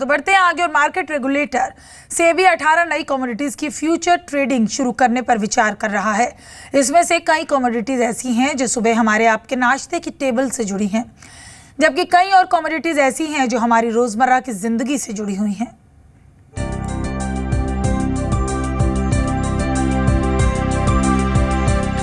तो बढ़ते हैं आगे और मार्केट रेगुलेटर सेबी 18 नई कमोडिटीज की फ्यूचर ट्रेडिंग शुरू करने पर विचार कर रहा है। इसमें से कई कमोडिटीज ऐसी हैं जो सुबह हमारे आपके नाश्ते की टेबल से जुड़ी हैं, जबकि कई और कमोडिटीज ऐसी हैं जो हमारी रोजमर्रा की जिंदगी से जुड़ी हुई हैं।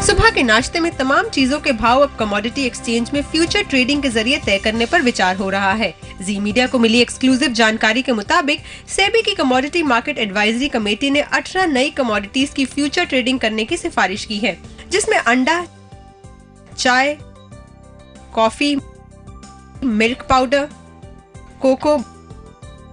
सुबह के नाश्ते में तमाम चीजों के भाव अब कमोडिटी एक्सचेंज में फ्यूचर ट्रेडिंग के जरिए तय करने पर विचार हो रहा है। जी मीडिया को मिली एक्सक्लूसिव जानकारी के मुताबिक सेबी की कमोडिटी मार्केट एडवाइजरी कमेटी ने 18 नई कमोडिटीज की फ्यूचर ट्रेडिंग करने की सिफारिश की है, जिसमें अंडा, चाय, कॉफी, मिल्क पाउडर, कोको,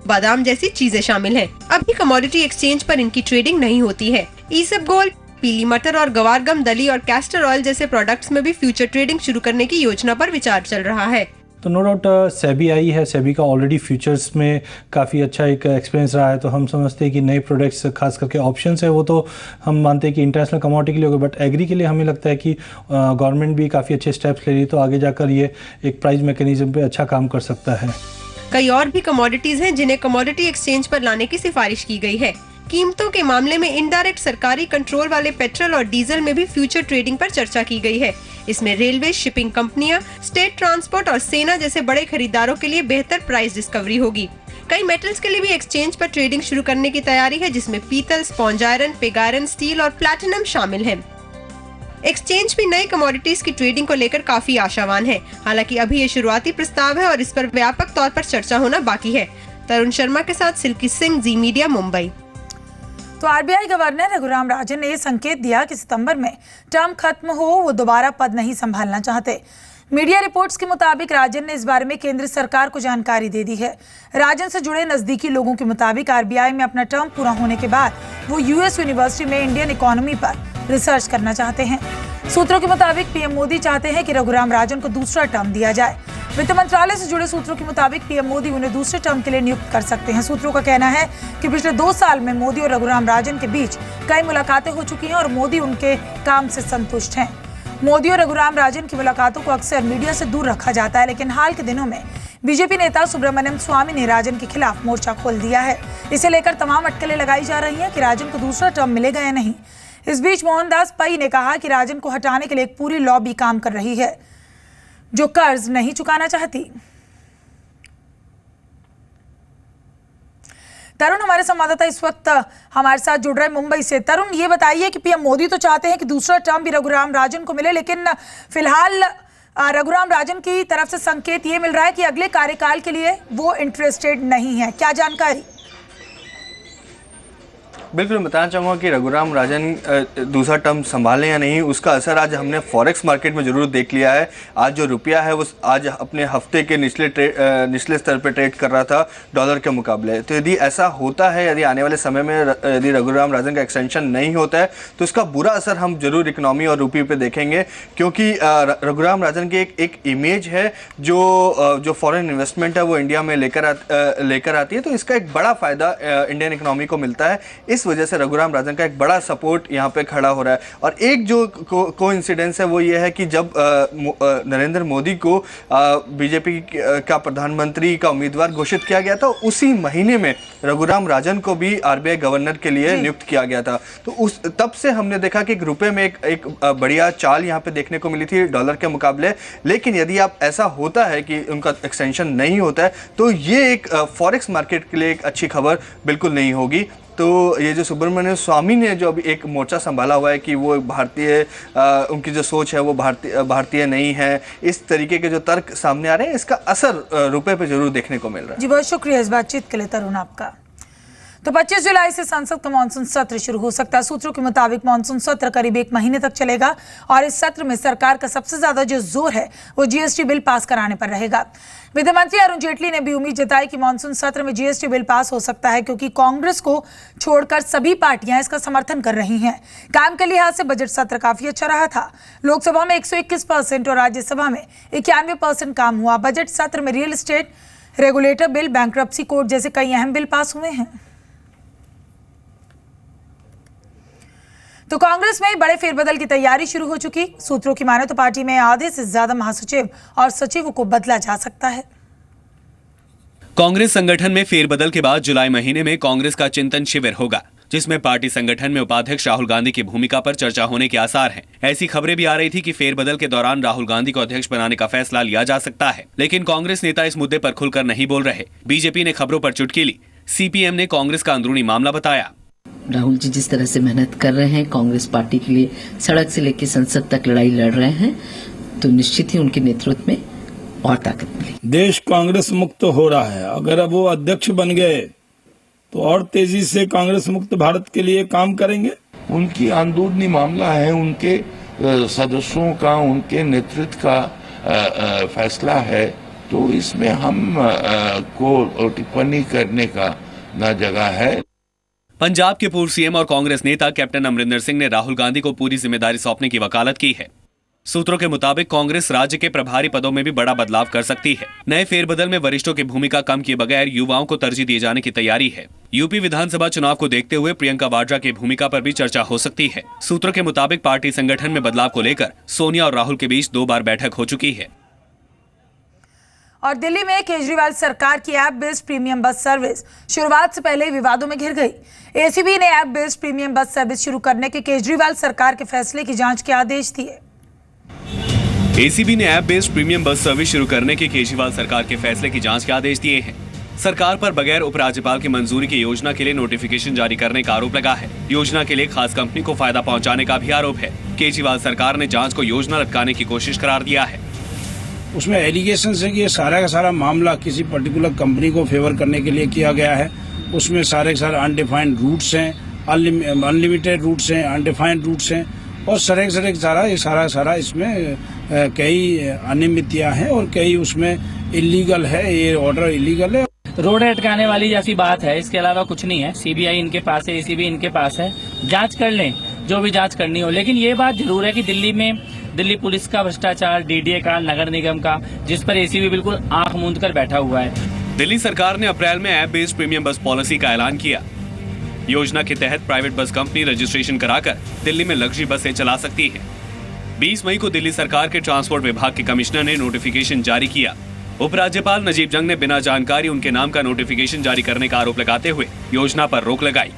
बादाम जैसी चीजें शामिल हैं। अभी कमोडिटी एक्सचेंज पर इनकी ट्रेडिंग नहीं होती है। ईसबगोल्ड, पीली मटर और गवारगम दली और कैस्टर ऑयल जैसे प्रोडक्ट्स में भी फ्यूचर ट्रेडिंग शुरू करने की योजना पर विचार चल रहा है। तो नो डाउट सेबी आई है, सेबी का ऑलरेडी फ्यूचर्स में काफ़ी अच्छा एक एक्सपीरियंस रहा है, तो हम समझते हैं कि नए प्रोडक्ट्स खास करके ऑप्शंस है वो तो हम मानते हैं कि इंटरनेशनल कमोडिटी के लिए होगा, बट एग्री के लिए हमें लगता है कि गवर्नमेंट भी काफ़ी अच्छे स्टेप्स ले रही है, तो आगे जाकर ये एक प्राइस मैकेनिज्म पे अच्छा काम कर सकता है। कई और भी कमोडिटीज हैं जिन्हें कमोडिटी एक्सचेंज पर लाने की सिफारिश की गई है। कीमतों के मामले में इनडायरेक्ट सरकारी कंट्रोल वाले पेट्रोल और डीजल में भी फ्यूचर ट्रेडिंग पर चर्चा की गई है। इसमें रेलवे, शिपिंग कंपनियां, स्टेट ट्रांसपोर्ट और सेना जैसे बड़े खरीदारों के लिए बेहतर प्राइस डिस्कवरी होगी। कई मेटल्स के लिए भी एक्सचेंज पर ट्रेडिंग शुरू करने की तैयारी है, जिसमें पीतल, sponge iron, pig iron, steel और प्लैटिनम शामिल है। एक्सचेंज भी नई कमोडिटीज की ट्रेडिंग को लेकर काफी आशावान है। हालांकि अभी ये शुरुआती प्रस्ताव है और इस पर व्यापक तौर पर चर्चा होना बाकी है। तरुण शर्मा के साथ सिल्की सिंह, जी मीडिया, मुंबई। तो आरबीआई गवर्नर रघुराम राजन ने संकेत दिया कि सितंबर में टर्म खत्म हो, वो दोबारा पद नहीं संभालना चाहते। मीडिया रिपोर्ट्स के मुताबिक राजन ने इस बारे में केंद्र सरकार को जानकारी दे दी है। राजन से जुड़े नजदीकी लोगों के मुताबिक आरबीआई में अपना टर्म पूरा होने के बाद वो यूएस यूनिवर्सिटी में इंडियन इकोनॉमी पर रिसर्च करना चाहते हैं। सूत्रों के मुताबिक पीएम मोदी चाहते हैं कि रघुराम राजन को दूसरा टर्म दिया जाए। वित्त मंत्रालय से जुड़े सूत्रों के मुताबिक पीएम मोदी उन्हें दूसरे टर्म के लिए नियुक्त कर सकते हैं। सूत्रों का कहना है कि पिछले 2 साल में मोदी और रघुराम राजन के बीच कई मुलाकातें हो चुकी हैं और मोदी उनके काम से संतुष्ट हैं। मोदी और रघुराम राजन की मुलाकातों को अक्सर मीडिया से दूर रखा जाता है, लेकिन हाल के दिनों में बीजेपी नेता सुब्रमण्यम स्वामी ने राजन के खिलाफ मोर्चा खोल दिया है। इसे लेकर तमाम अटकलें लगाई जा रही हैं कि राजन को दूसरा टर्म मिलेगा या नहीं। इस बीच मोहनदास पई ने कहा कि राजन को हटाने के लिए एक पूरी लॉबी काम कर रही है जो कर्ज नहीं चुकाना चाहती। तरुण हमारे संवाददाता इस वक्त हमारे साथ जुड़ रहे मुंबई से। तरुण, ये बताइए कि पीएम मोदी तो चाहते हैं कि दूसरा टर्म भी रघुराम राजन को मिले, लेकिन फिलहाल रघुराम राजन की तरफ से संकेत ये मिल रहा है कि अगले कार्यकाल के लिए वो इंटरेस्टेड नहीं है। क्या जानकारी? बिल्कुल, मैं बताना चाहूँगा कि रघुराम राजन दूसरा टर्म संभालें या नहीं, उसका असर आज हमने फॉरेक्स मार्केट में ज़रूर देख लिया है। आज जो रुपया है वो आज अपने हफ्ते के निचले स्तर पर ट्रेड कर रहा था डॉलर के मुकाबले। तो यदि ऐसा होता है, यदि आने वाले समय में यदि रघुराम राजन का एक्सटेंशन नहीं होता है, तो इसका बुरा असर हम जरूर इकोनॉमी और रुपये पे देखेंगे, क्योंकि रघुराम राजन की एक इमेज है जो फॉरेन इन्वेस्टमेंट है वो इंडिया में लेकर आती है। तो इसका एक बड़ा फ़ायदा इंडियन इकोनॉमी को मिलता है। इस वजह से रघुराम राजन का एक बड़ा सपोर्ट यहाँ पे खड़ा हो रहा है। और एक जो कोइंसिडेंस है वो ये है कि जब नरेंद्र मोदी को बीजेपी का प्रधानमंत्री का उम्मीदवार घोषित किया गया था, उसी महीने में रघुराम राजन को भी आरबीआई गवर्नर के लिए नियुक्त किया गया था। तो तब से हमने देखा कि रुपए में एक बढ़िया चाल यहाँ पे देखने को मिली थी डॉलर के मुकाबले। लेकिन यदि आप ऐसा होता है कि उनका एक्सटेंशन नहीं होता है, तो ये एक फॉरेक्स मार्केट के लिए एक अच्छी खबर बिल्कुल नहीं होगी। तो ये जो सुब्रमण्यम स्वामी ने जो अभी एक मोर्चा संभाला हुआ है कि वो भारतीय उनकी जो सोच है वो भारतीय नहीं है, इस तरीके के जो तर्क सामने आ रहे हैं, इसका असर रुपए पे जरूर देखने को मिल रहा है। जी, बहुत शुक्रिया इस बातचीत के लिए तरुण आपका। तो 25 जुलाई से संसद का मानसून सत्र शुरू हो सकता है। सूत्रों के मुताबिक मानसून सत्र करीब 1 महीने तक चलेगा और इस सत्र में सरकार का सबसे ज्यादा जो जोर है वो जीएसटी बिल पास कराने पर रहेगा। वित्त मंत्री अरुण जेटली ने भी उम्मीद जताई कि मानसून सत्र में जीएसटी बिल पास हो सकता है, क्योंकि कांग्रेस को छोड़कर सभी पार्टियां इसका समर्थन कर रही हैं। काम के लिहाज से बजट सत्र काफी अच्छा रहा था। लोकसभा में 121% और राज्यसभा में 91% काम हुआ। बजट सत्र में real estate regulator bill, bankruptcy code जैसे कई अहम बिल पास हुए हैं। तो कांग्रेस में बड़े फेरबदल की तैयारी शुरू हो चुकी। सूत्रों की माने तो पार्टी में आधे से ज्यादा महासचिव और सचिवों को बदला जा सकता है। कांग्रेस संगठन में फेरबदल के बाद जुलाई महीने में कांग्रेस का चिंतन शिविर होगा, जिसमें पार्टी संगठन में उपाध्यक्ष राहुल गांधी की भूमिका पर चर्चा होने के आसार हैं। ऐसी खबरें भी आ रही थी कि फेरबदल के दौरान राहुल गांधी को अध्यक्ष बनाने का फैसला लिया जा सकता है, लेकिन कांग्रेस नेता इस मुद्दे पर खुलकर नहीं बोल रहे। बीजेपी ने खबरों पर चुटकी ली, सीपीएम ने कांग्रेस का अंदरूनी मामला बताया। राहुल जी जिस तरह से मेहनत कर रहे हैं कांग्रेस पार्टी के लिए, सड़क से लेकर संसद तक लड़ाई लड़ रहे हैं, तो निश्चित ही उनके नेतृत्व में और ताकत मिली। देश कांग्रेस मुक्त हो रहा है। अगर अब वो अध्यक्ष बन गए तो और तेजी से कांग्रेस मुक्त भारत के लिए काम करेंगे। उनकी अंदरूनी मामला है, उनके सदस्यों का, उनके नेतृत्व का फैसला है, तो इसमें हम को टिप्पणी करने का न जगह है। पंजाब के पूर्व सीएम और कांग्रेस नेता कैप्टन अमरिंदर सिंह ने राहुल गांधी को पूरी जिम्मेदारी सौंपने की वकालत की है। सूत्रों के मुताबिक कांग्रेस राज्य के प्रभारी पदों में भी बड़ा बदलाव कर सकती है। नए फेरबदल में वरिष्ठों की भूमिका कम किए बगैर युवाओं को तरजीह दिए जाने की तैयारी है। यूपी विधानसभा चुनाव को देखते हुए प्रियंका वाड्रा की भूमिका पर भी चर्चा हो सकती है। सूत्रों के मुताबिक पार्टी संगठन में बदलाव को लेकर सोनिया और राहुल के बीच 2 बार बैठक हो चुकी है। और दिल्ली में केजरीवाल सरकार की app based premium bus service शुरुआत से पहले ही विवादों में घिर गई। एसीबी ने app based premium bus service शुरू करने के केजरीवाल सरकार के फैसले की जांच के आदेश दिए। एसीबी ने app based premium bus service शुरू करने के केजरीवाल सरकार के फैसले की जांच के आदेश दिए हैं। सरकार पर बगैर उपराज्यपाल की मंजूरी की योजना के लिए नोटिफिकेशन जारी करने का आरोप लगा है। योजना के लिए खास कंपनी को फायदा पहुंचाने का भी आरोप है। केजरीवाल सरकार ने जांच को योजना लटकाने की कोशिश करार दिया है। उसमें एलिगेशन है कि ये सारा का सारा मामला किसी पर्टिकुलर कंपनी को फेवर करने के लिए किया गया है। उसमें सारे के सारे अनडिफाइंड रूट्स हैं, अनलिमिटेड रूट्स हैं, अनडिफाइंड रूट्स हैं, और सारा इसमें कई अनियमितताएं हैं और कई उसमें इलीगल है। ये ऑर्डर इलीगल है। रोड अटकाने वाली जैसी बात है, इसके अलावा कुछ नहीं है। सीबीआई इनके पास है, एसीबी इनके पास है, जांच कर लें जो भी जांच करनी हो। लेकिन ये बात जरूर है कि दिल्ली पुलिस का भ्रष्टाचार, डीडीए का, नगर निगम का, जिस पर एसीबी बिल्कुल आंख मूंद कर बैठा हुआ है। दिल्ली सरकार ने अप्रैल में ऐप बेस्ड प्रीमियम बस पॉलिसी का ऐलान किया। योजना के तहत प्राइवेट बस कंपनी रजिस्ट्रेशन कराकर दिल्ली में लग्जरी बसें चला सकती है। 20 मई को दिल्ली सरकार के ट्रांसपोर्ट विभाग के कमिश्नर ने नोटिफिकेशन जारी किया। उपराज्यपाल नजीब जंग ने बिना जानकारी उनके नाम का नोटिफिकेशन जारी करने का आरोप लगाते हुए योजना पर रोक लगाई।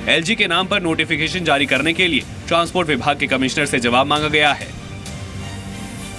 एलजी के नाम पर नोटिफिकेशन जारी करने के लिए ट्रांसपोर्ट विभाग के कमिश्नर से जवाब मांगा गया है।